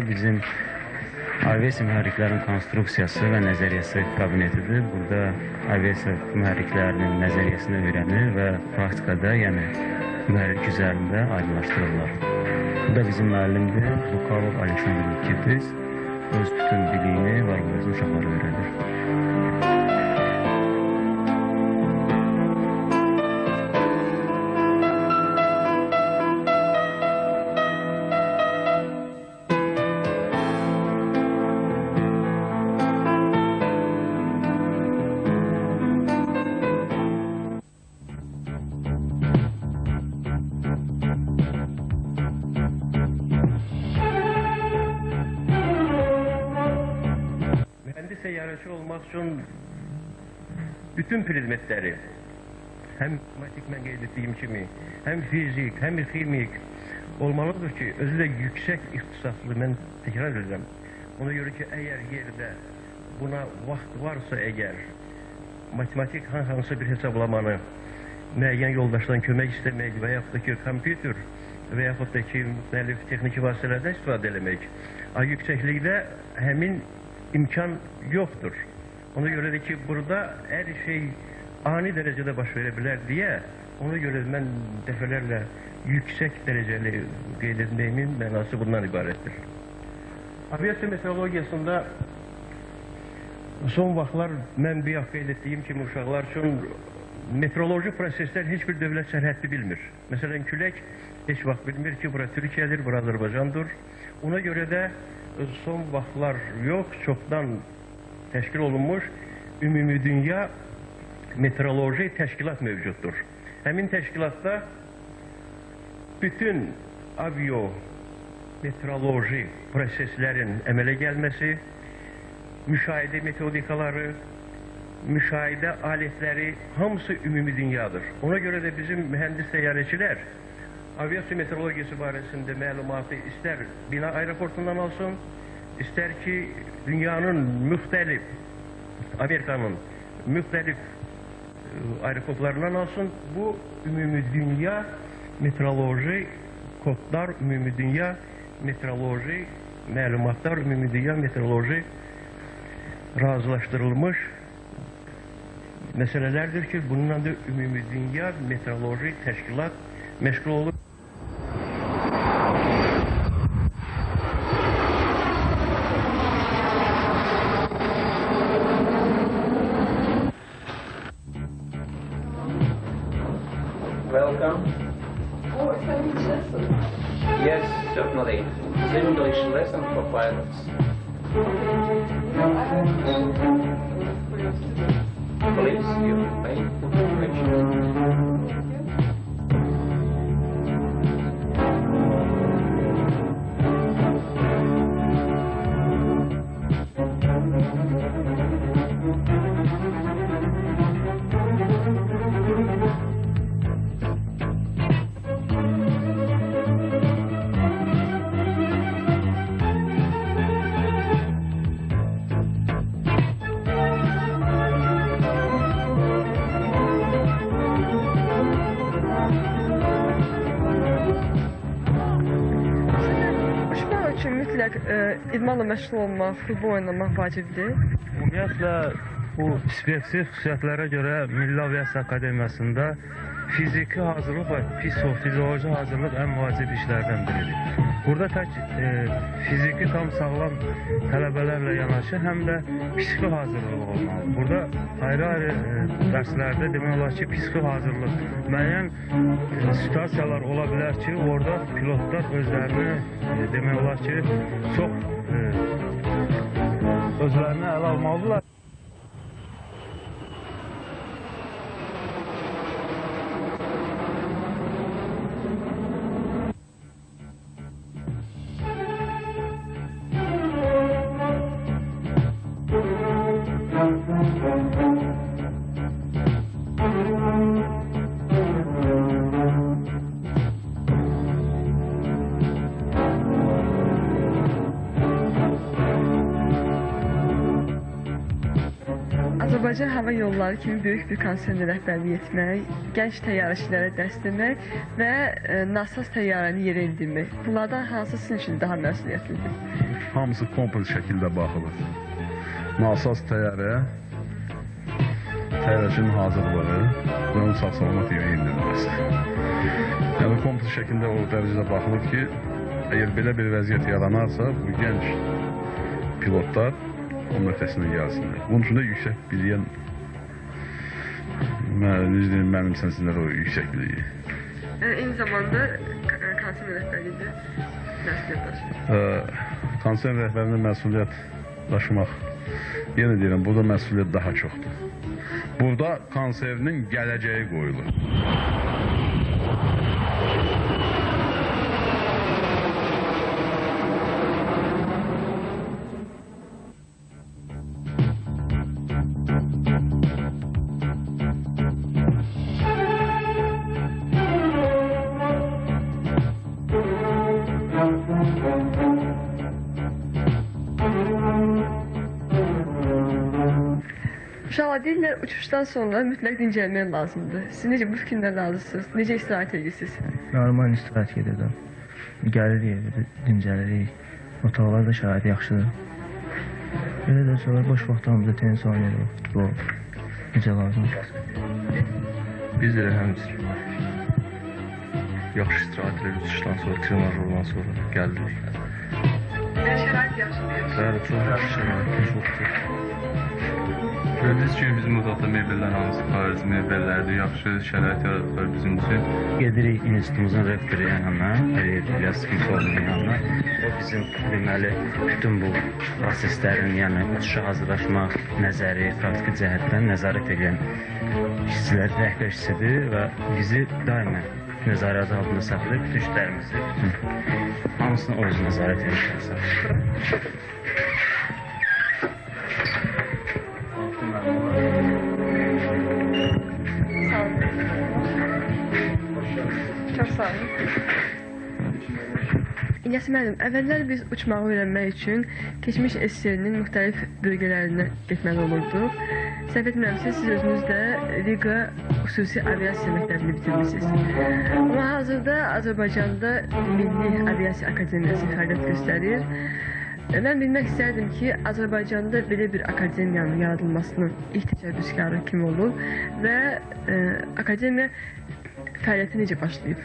bizim aviasiya mühərriklərinin konstruksiyası və nəzəriyyəsi kabinetidir. Burada aviasiya mühərriklərinin nəzəriyyəsini öyrənir və praktikada, yəni mühərrik üzərində aydınlaşdırırlar. Bu da bizim müəllimdir, Lukalov Aleksandr Nikitis. Öz bütün biliyini və arzularını uşaqlara öyrədir. Seyyarəçi olmaq üçün bütün predmetləri, həm matematik mən qeyd etdiyim kimi, həm fizik, həm ximik olmalıdır ki, özü də yüksək ixtisaslı, mən təkrar edirəm. Ona görə ki, əgər yerdə buna vaxt varsa əgər, matematik hansı bir hesablamanı müəyyən yoldaşdan kömək istəmək və yaxud da ki, kompüter və yaxud da ki, müxtəlif texniki vasitələrdən istifadə eləmək, yüksəklikdə həmin imkan yoxdur. Ona görə də ki, burada hər şey ani dərəcədə baş verə bilər deyə, ona görə mən dəfələrlə yüksək dərəcəli qeyd etməyimin mənası bundan ibarətdir. Aviasiya meteorologiyasında son vaxtlar mən bir qeyd etdiyim kimi uşaqlar üçün meteoroloji proseslər heç bir dövlət sərhəddi bilmir. Məsələn, külək heç vaxt bilmir ki, bura Türkiyədir, bura Azərbaycandır. Ona görə də son vaxtlar yox, çoxdan təşkil olunmuş ümumi dünya meteoroloji təşkilat mövcuddur. Həmin təşkilatda bütün avio meteoroloji proseslərin əmələ gəlməsi, müşahidə metodikaları, müşahidə alətləri hamısı ümumi dünyadır. Ona görə də bizim mühəndis təyyarəçilər aviasiya meteorologiyası barəsində məlumatı istər bina aeroportundan alsın, istər ki, dünyanın müxtəlif, Amerikanın müxtəlif aeroportlarından alsın. Bu, ümumi dünya meteoroloji kodlar, ümumi dünya meteoroloji məlumatlar, ümumi dünya meteoroloji razılaşdırılmış məsələlərdir ki, bununla da ümumi dünya meteoroloji təşkilat məşğul olur. Welcome. Oh, it's an English lesson. Yes, certainly. It's an English lesson for pilots. Please, you may put your questions. İdmanla məşğul olmaq, futbol oynamaq vacibdir. Ümumiyyətlə, bu spesifik xüsusiyyətlərə görə Milli Aviasiya Akademiyasında fiziki hazırlıq və fizioloji hazırlıq ən vacib işlərdən biridir. Burada tək fiziki tam sağlam tələbələrlə yanaşı, həm də psixi hazırlıq olmalı. Burada ayrı-ayrı dərslərdə demək olar ki, psixi hazırlıq, müəyyən situasiyalar ola bilər ki, orada pilotlar özlərini demək olar ki, çox özlərini ələ almalıdırlar. Azərbaycan Hava Yolları kimi böyük bir konserndə rəhbərlik etmək, gənc təyyarəçilərə dərs demək və nasaz təyyarəni yerə endirmək. Bunlardan hansı sizin üçün daha məsuliyyətlidir? Hamısı kompleks şəkildə baxılır. Nasaz təyyarə, təyyarəçinin hazırlığı və onun sağ-salamat yerə endirilməsi. Yəni kompleks şəkildə o dərəcədə baxılır ki, əgər belə bir vəziyyət yaranarsa, bu gənc pilotlar onun ötəsindən gəlsinlər. Bunun üçün də yüksək biliyə mənimsənsinlər o yüksək biliyi. Eyni zamanda konser rəhbərliyi məsuliyyət daşıyır. Konser rəhbərində məsuliyyət daşımaq, yenə deyirəm, burada məsuliyyət daha çoxdur. Burada konserinin gələcəyi qoyulur. Uşaqlar deyirlər, uçuşdan sonra mütləq dincəlmək lazımdır. Siz necə bu fikirlə razısınız? Necə istirahət edirsiniz? Normal istirahət gedirdim. Gəlirik evdə, dincəlirik. Otaqlar da şərait yaxşıdır. Belə də sonra boş vaxtlarımızda tenis oynayırıq, futbol. Necə lazım? Biz də həmçinin yaxşı istirahət edirik uçuşdan sonra, trenajordan sonra gəlirik. Şərait yaxşıdır. Bəli, çox yaxşı şərait, çoxdur. Gördüyünüz kimi bizim otaqda mebellər hansı xarici mebellərdir, yaxşı şərait yaradıblar bizim üçün. Gedirik institutumuzun rektoru yanına, İlyas Kimsovun yanına. O bizim deməli bütün bu proseslərin, yəni uçuşa hazırlaşmaq, nəzəri, praktiki cəhətdən nəzarət edən işçilər, rəhbər işçidir və bizi daima nəzarət altında saxlayır, bütün işlərimizi, bütün hamısını o özü nəzarət edir. Çox sağ olun. İlyas müəllim, əvvəllər biz uçmağı öyrənmək üçün keçmiş SSR-nin müxtəlif bölgələrinə getməli olurduq. Səhv etmirəmsə, siz özünüz də Riga xüsusi aviasiya məktəbini bitirmişsiniz. Amma hazırda Azərbaycanda Milli Aviasiya Akademiyası fəaliyyət göstərir. Mən bilmək istərdim ki, Azərbaycanda belə bir akademiyanın yaradılmasının ilk təşəbbüskarı kim olub və akademiya fəaliyyəti necə başlayıb?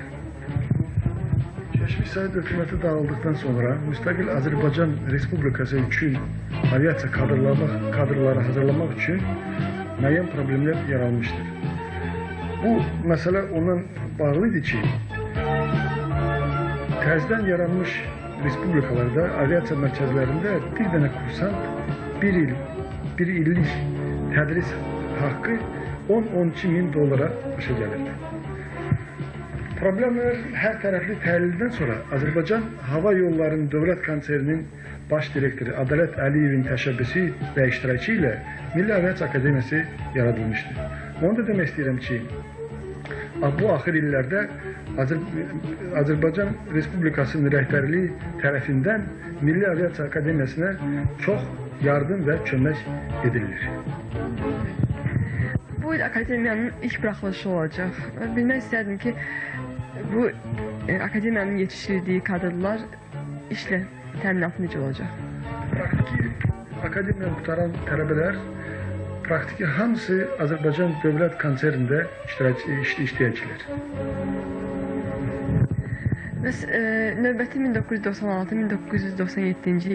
Keşmiş Sovet hökuməti dağıldıktan sonra müstəqil Azərbaycan Respublikası üçün aviasiya kadrları hazırlamaq üçün müəyyən problemlər yaranmışdır. Bu məsələ ondan bağlıdır ki, təzədən yaranmış respublikalarda, aviasiya mərkəzlərində bir dənə kursant bir illik tədris haqqı 10-12 min dollara başa gəlirdi. Problemlər hər tərəfli təhlildən sonra Azərbaycan Hava Yollarının Dövlət Konserinin baş direktoru Ədalət Əliyevin təşəbbüsü və iştirakı ilə Milli Aviasiya Akademiyası yaradılmışdır. Onu da demək istəyirəm ki, bu axır illərdə Azərbaycan Respublikasının rəhbərliyi tərəfindən Milli Aviasiya Akademiyasına çox yardım və kömək edilir. Bu il akademiyanın ilk buraxılışı olacaq. Bilmək istərdim ki, bu akademiyanın yetişdirdiyi kadrlar işlə təminatı necə olacaq? Praktiki akademiyanı qutaran tələbələr praktiki hamısı Azərbaycan Dövlət Konserində işləyəcəklər. Növbəti 1996-1997-ci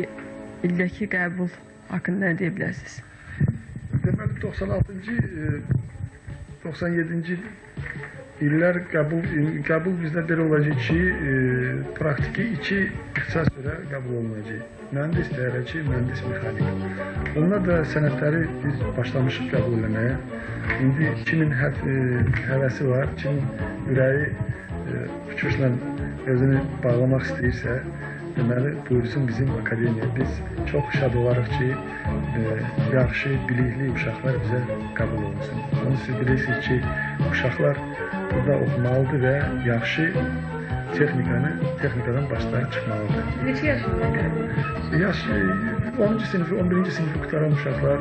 ildəki qəbul haqqında nə deyə bilərsiniz? Deməli, 96-97-ci illər qəbul bizdə belə olacaq ki, praktiki 2 ixtisas üzrə qəbul olunacaq. Mühəndis təyyarəçi, mühəndis mexanik. Onlar da sənədləri biz başlamışıq qəbul eləməyə. İndi kimin həvəsi var, kimin ürəyi uçuşla özünü bağlamaq istəyirsə, deməli, buyursun bizim akademiyaya. Biz çox şad olarıq ki, yaxşı, bilikli uşaqlar bizə qəbul olunsun. Onu siz bilirsiniz ki, uşaqlar burada oxumalıdır və yaxşı texnikadan başlayıb çıxmalıdır. Neçə yaşında qəbul? Yaş 10-cu sinifi, 11-ci sinifi qutaran uşaqlar,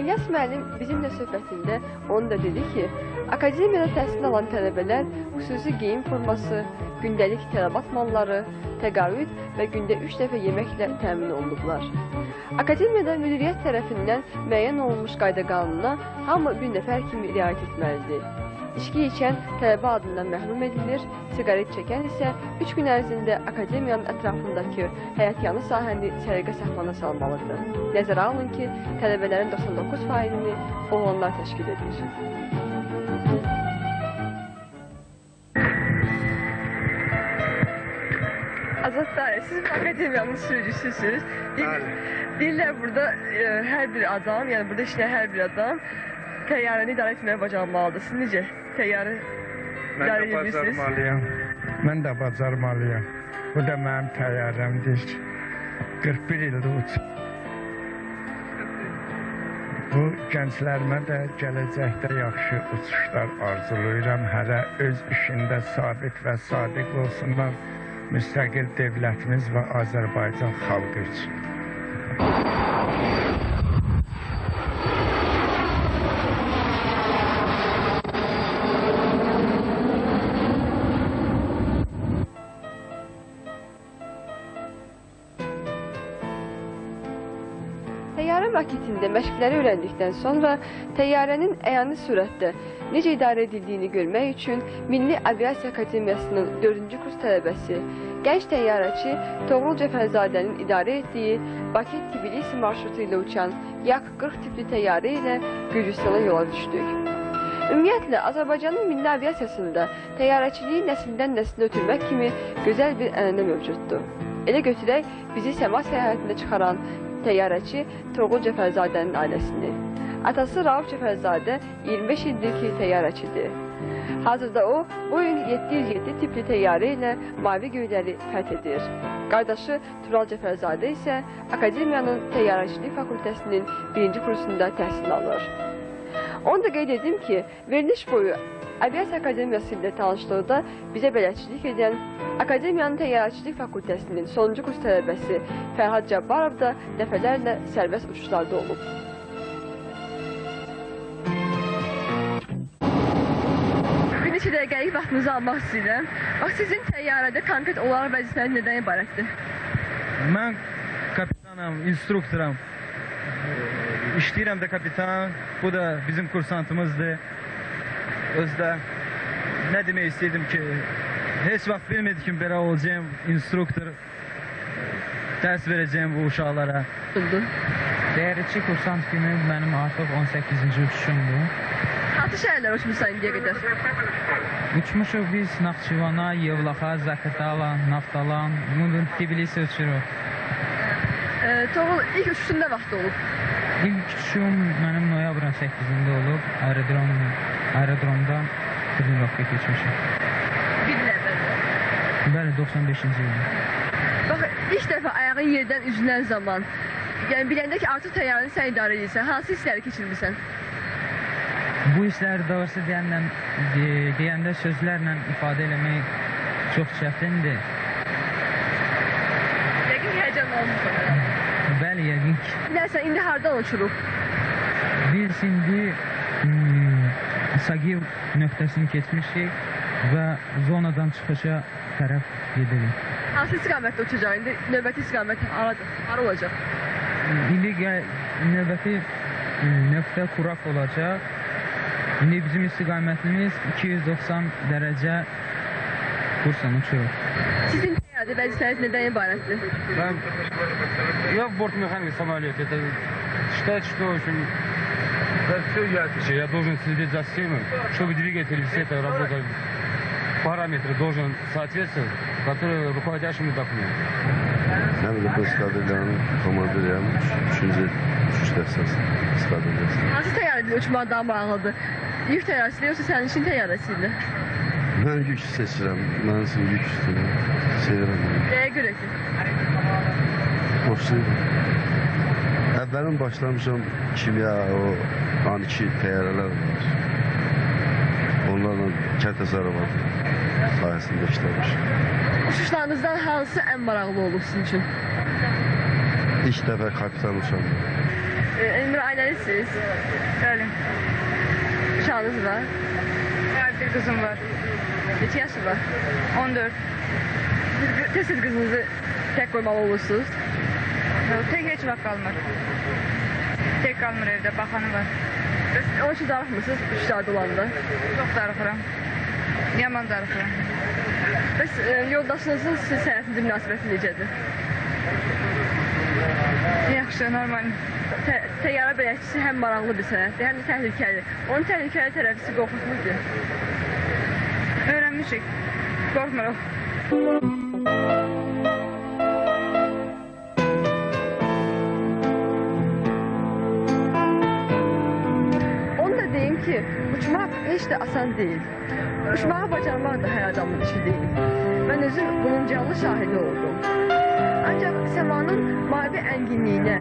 İlyas müəllim bizimlə söhbətində onu da dedi ki, akademiyada təhsil alan tələbələr xüsusi geyim forması, gündəlik tələbat malları, təqaüd və gündə 3 dəfə yeməklə təmin olunublar. Akademiyada müdiriyyət tərəfindən müəyyən olunmuş qayda-qanuna hamı bir nəfər kimi riayət etməlidir. İçki içən tələbə adından məhrum edilir, siqaret çəkən isə 3 gün ərzində akademiyanın ətrafındakı həyatyanı sahəni səliqə səhmana salmalıdır. Nəzərə alın ki, tələbələrin 99%-ni oğlanlar təşkil edir. Azad bəy, siz akademiyanın sürücüsüsünüz. Deyirlər burada hər bir adam, yəni burada işləyən hər bir adam təyyarəni idarə etməyə bacarmalıdır. Siz necə təyyarə idarə edirsiniz? Mən də bacarmalıyam. Bu da mənim təyyarəmdir. 41 ildir uçum. Bu gənclərimə də gələcəkdə yaxşı uçuşlar arzulayıram. Hələ öz işində sabit və sadiq olsunlar müstəqil dövlətimiz və Azərbaycan xalqı üçün. Təyyarə raketində məşqləri öyrəndikdən sonra təyyarənin əyani sürətdə necə idarə edildiyini görmək üçün Milli Aviasiya Akademiyasının 4-cü kurs tələbəsi, gənc təyyarəçi Toğrul Cəfərzadənin idarə etdiyi Bakı-Tbilisi marşrutu ilə uçan Yak-40 tipli təyyarə ilə Gürcüstana yola düşdük. Ümumiyyətlə, Azərbaycanın milli aviasiyasında təyyarəçiliyi nəsildən nəslə ötürmək kimi gözəl bir ənənə mövcuddur. Elə götürək bizi səma səyahətində çıxaran təyyarəçi Toğrul Cəfərzadənin ailəsini. Atası Rauf Cəfərzadə 25 ildir ki, təyyarəçidir. Hazırda o, Boeing 707 tipli təyyarə ilə mavi göyləri fəth edir. Qardaşı Tural Cəfərzadə isə Akademiyanın Təyyarəçilik Fakültəsinin 1-ci kursunda təhsil alır. Onu da qeyd edim ki, veriliş boyu Aviasiya Akademiyası ilə tanışlıqda bizə bələdçilik edən Akademiyanın Təyyarəçilik Fakültəsinin sonuncu kurs tələbəsi Fərhad Cabbarov da dəfələrlə sərbəst uçuşlarda olub. Bir neçə dəqiqəlik vaxtınızı almaq istəyirəm. Bax, sizin təyyarədə konkret olaraq vəzifəniz nədən ibarətdir? Mən kapitanam, instruktoram. İşləyirəm də kapitan. Bu da bizim kursantımızdır. Özdə nə demək istəyirdim ki, heç vaxt bilmədim ki, belə olacağım instruktor, dərs verəcəyim bu uşaqlara. Təyyarəçi kursant kimi mənim artıq 18-ci uçuşumdur. Hansı şəhərlər uçmuşsan indiyə qədər? Uçmuşuq biz Naxçıvana, Yevlaxa, Zaqatala, Naftalan, Tbilisi uçuruq. Toğrul, ilk uçuşun nə vaxt olub? İlk uçuşum mənim noyabrın 8-də olub, aerodromda trenirovka keçmişim. Bir il əvvəldə? Bəli, 95-ci ildə. Bax, ilk dəfə ayağın yerdən üzülən zaman, yəni biləndə ki, artıq təyyarəni sən idarə edirsən, hansı hissləri keçirmirsən? Bu hissləri doğrusu deyəndə sözlərlə ifadə eləmək çox çətindir. Yəqin həyəcan olmuşsan herhalde. Bəli, yəqin ki. Bilərsən, indi hardan uçuruq? Biz indi Sagiv nöqtəsini keçmişik və zonadan çıxışa tərəf gedirik. Hansı istiqamətdə uçacaq? İndi növbəti istiqamət hara olacaq? İndi növbəti nöqtə Qurak olacaq. İndi bizim istiqamətimiz 290 dərəcə kursla uçuruq. Sizin təyyarədə vəzifəniz nədən ibarətdir? Я в бортмеханике самолета. Это считать, что в общем, все ясно. Я должен следить за всеми, чтобы двигатель все это работал. Параметры должен соответствовать, которые руководящему документу. Mən də bu eskadrilyanın komandiriyəm. 3-cü uçuş dəstəsi eskadrilyası. Hansı təyyarədə uçmaq daha maraqlıdır? Yük təyyarəsi yoxsa sənin için təyyarəsi ilə? Mən yük seçirəm. Mən üçün yük üstünü sevirəm. Nəyə görə ki? Xoşlayıram. Əvvəlin başlamışam kimya, o aniki təyyarələr var. Onlarla kənd təsərrüfatı sayəsində işləmişim. Uçuşlarınızdan hansı ən maraqlı olub sizin üçün? İlk dəfə kapitan uçam. Elmira ailəsiz. Bəli. Uşağınız var. Evet, bir kızım var. Neçə yaşı var? 14. Tez-tez qızınızı tək qoymalı olursunuz. Tek heç vaxt qalmır. Tek qalmır evdə, baxanı var. Onun üçün darıxmırsınız uşaqda olanda. Çox darıxıram. Yaman darıxıram. Bəs yoldaşınızın siz həyatında münasibəti necədir? Yaxşı, normal. Təyyarə bələdçisi həm maraqlı bir sənətdir, həm də təhlükəli. Onun təhlükəli tərəfi sizi qorxutmurdur. Öyrənmişik. Qorxmuruq. Onu da deyim ki, uçmaq heç də asan deyil. Uçmağı bacarmaq da hər adamın işi deyil. Mən özüm bunun canlı şahidi oldum. Ancaq səmanın mavi ənginliyinə